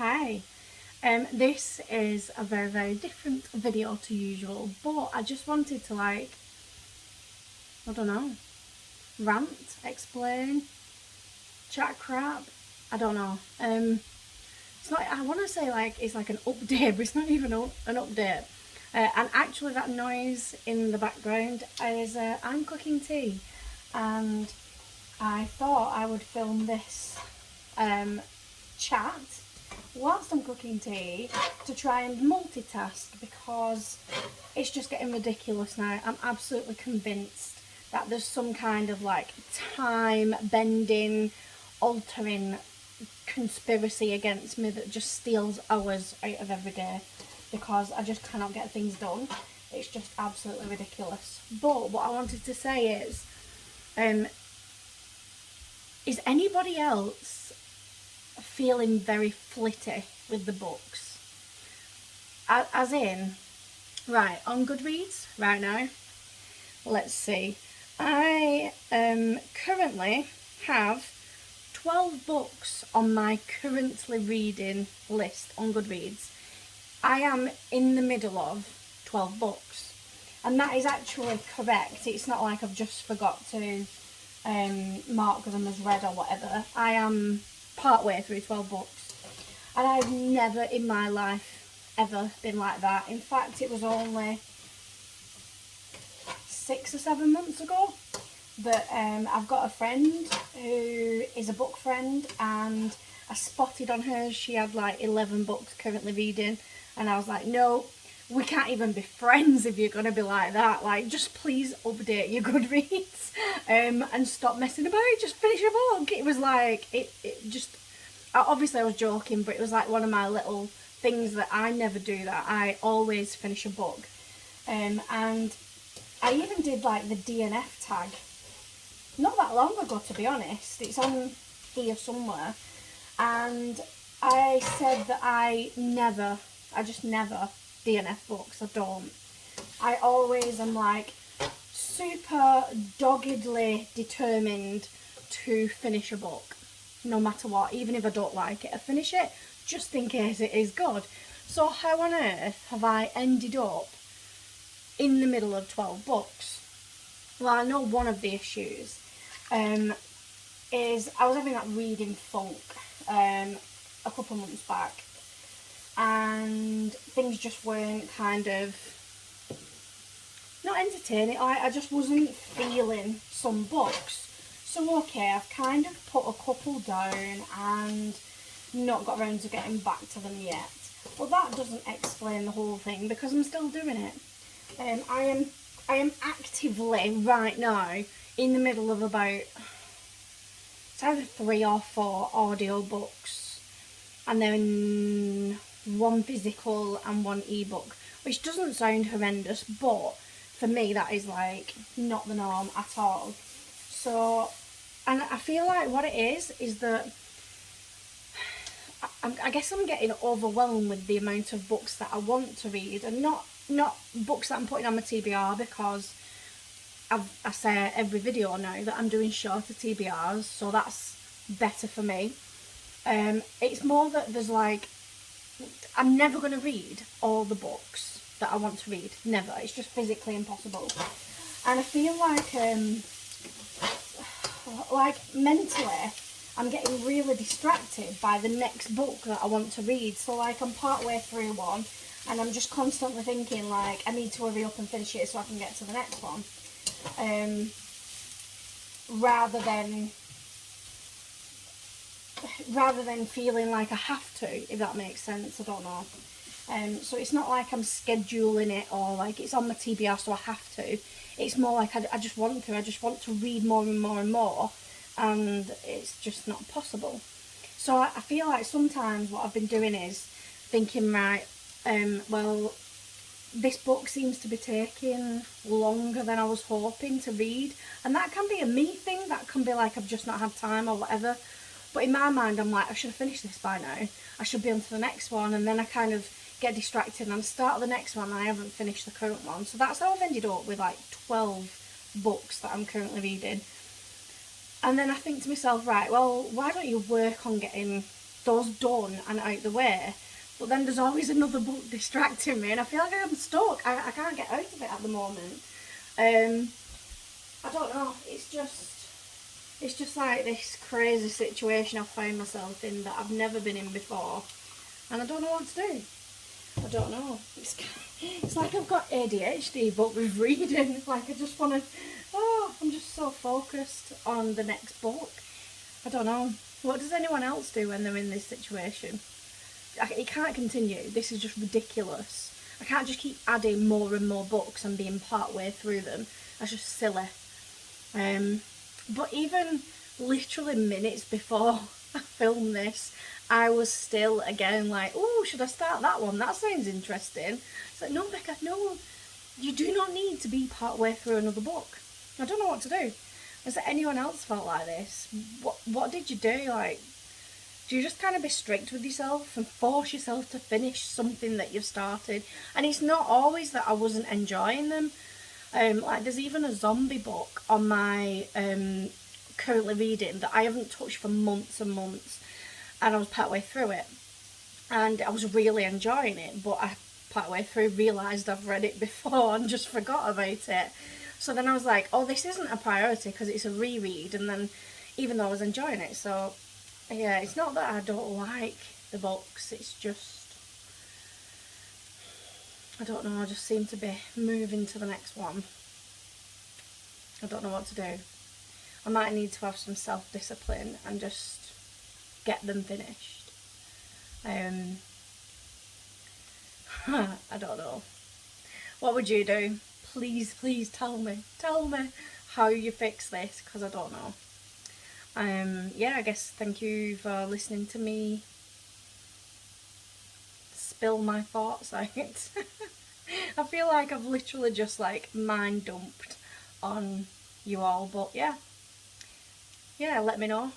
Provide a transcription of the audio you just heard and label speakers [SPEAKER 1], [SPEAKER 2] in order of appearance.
[SPEAKER 1] Hi, this is a very different video to usual, but I just wanted to I don't know, rant, explain, chat crap, I don't know. It's not, I want to say it's like an update, but it's not even an update. And actually that noise in the background is I'm cooking tea, and I thought I would film this chat whilst I'm cooking tea to try and multitask, because it's just getting ridiculous now. I'm absolutely convinced that there's some kind of time bending, altering conspiracy against me that just steals hours out of every day, because I just cannot get things done. It's just absolutely ridiculous. But what I wanted to say is anybody else feeling very flitty with the books? As in, right, on Goodreads right now, let's see, I currently have 12 books on my currently reading list on Goodreads. I am in the middle of 12 books, and that is actually correct. It's not like I've just forgot to mark them as read or whatever. I am part way through 12 books, and I've never in my life ever been like that. In fact, it was only 6 or 7 months ago that I've got a friend who is a book friend, and I spotted on hers she had 11 books currently reading, and I was like, no, we can't even be friends if you're going to be like that. Just please update your Goodreads and stop messing about. Just finish a book. It was obviously I was joking, but it was one of my little things that I never do that. I always finish a book. And I even did the DNF tag not that long ago, to be honest. It's on here somewhere. And I said that I just never DNF books. I don't. I always am super doggedly determined to finish a book, no matter what. Even if I don't like it, I finish it just in case it is good. So how on earth have I ended up in the middle of 12 books? Well, I know one of the issues is I was having that reading funk a couple months back, and things just weren't not entertaining. I just wasn't feeling some books. So okay, I've kind of put a couple down and not got around to getting back to them yet. But that doesn't explain the whole thing, because I'm still doing it. I am actively right now in the middle of about, it's either 3 or 4 audio books, and then 1 physical and 1 ebook, which doesn't sound horrendous, but for me that is not the norm at all. So, and I feel what it is that I guess I'm getting overwhelmed with the amount of books that I want to read, and not books that I'm putting on my TBR, because I say every video now that I'm doing shorter TBRs, so that's better for me. It's more that there's I'm never going to read all the books that I want to read. Never. It's just physically impossible. And I feel mentally I'm getting really distracted by the next book that I want to read. So I'm part way through one, and I'm just constantly thinking I need to hurry up and finish it so I can get to the next one. Rather than feeling like I have to, if that makes sense. I don't know. So it's not I'm scheduling it, or it's on my TBR so I have to. It's more I just want to. I just want to read more and more and more, and it's just not possible. So I feel sometimes what I've been doing is thinking, right, well, this book seems to be taking longer than I was hoping to read, and that can be a me thing. That can be I've just not had time or whatever. But in my mind, I'm I should have finished this by now. I should be on to the next one, and then I kind of get distracted and start the next one and I haven't finished the current one. So that's how I've ended up with 12 books that I'm currently reading. And then I think to myself, right, well, why don't you work on getting those done and out the way. But then there's always another book distracting me, and I feel like I'm stuck. I can't get out of it at the moment. I don't know. It's just like this crazy situation I've found myself in that I've never been in before, and I don't know what to do. I don't know. It's like I've got ADHD, but with reading. Like, I just want to. Oh, I'm just so focused on the next book. I don't know. What does anyone else do when they're in this situation? It can't continue. This is just ridiculous. I can't just keep adding more and more books and being part way through them. That's just silly. But even literally minutes before I filmed this, I was still again like, oh, should I start that one? That sounds interesting. It's like, no, Bekah, no. You do not need to be part way through another book. I don't know what to do. Has anyone else felt like this? What did you do? Like, do you just kind of be strict with yourself and force yourself to finish something that you've started? And it's not always that I wasn't enjoying them. Like, there's even a zombie book on my currently reading that I haven't touched for months and months, and I was partway through it, and I was really enjoying it, but I partway through realised I've read it before and just forgot about it. So then I was like, oh, this isn't a priority because it's a reread, and then even though I was enjoying it, so yeah, it's not that I don't like the books, it's just, I don't know, I just seem to be moving to the next one. I don't know what to do. I might need to have some self-discipline and just get them finished. I don't know. What would you do? Please, please tell me how you fix this, because I don't know. Yeah, I guess thank you for listening to me spill my thoughts out. I feel like I've literally just like mind dumped on you all, but yeah, let me know